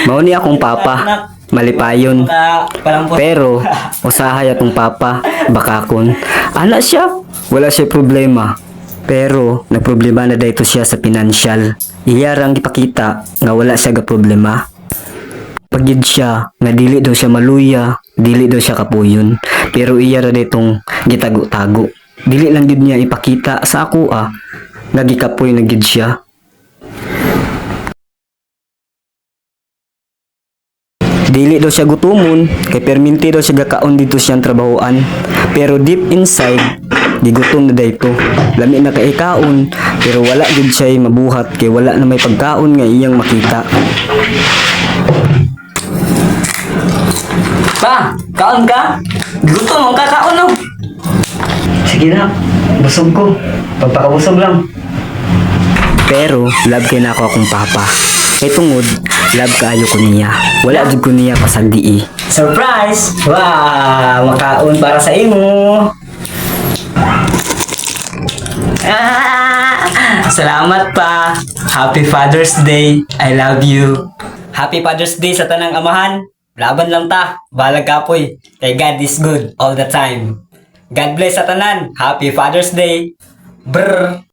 Mao ni akong papa. Malipayon. Pero, usahay atong papa, bakakon. Ana siya, wala siya problema. Pero, nagproblema na dahito siya sa financial. Iya rang ipakita nga wala siya ga problema. Pagid siya, nga dili daw siya maluya, dili daw siya kapuyon. Pero iya ra ditong gitago-tago. Dili lang gid niya ipakita sa ako nga gikapoy na gid siya. Dili daw siya gutumon, kay perminti daw siya gakaon dito siyang trabahoan. Pero deep inside, gigutom na dayto. Lami na kay kaon, pero wala gid siya mabuhat kay wala na may pagkaon nga iyang makita. Pa, kaon ka? Gutom mo ka kaon no? Sige na, busog ko. Pagpakabusog lang. Pero, love kay na ako akong papa. Kay tungod, love kaayo ko niya. Wala jud ko niya pasagdi. Surprise! Wow! Makaon para sa imo! Salamat pa! Happy Father's Day! I love you! Happy Father's Day sa tanang amahan! Laban lang ta! Balag kapoy! Kay God is good all the time! God bless sa tanan! Happy Father's Day! Brr!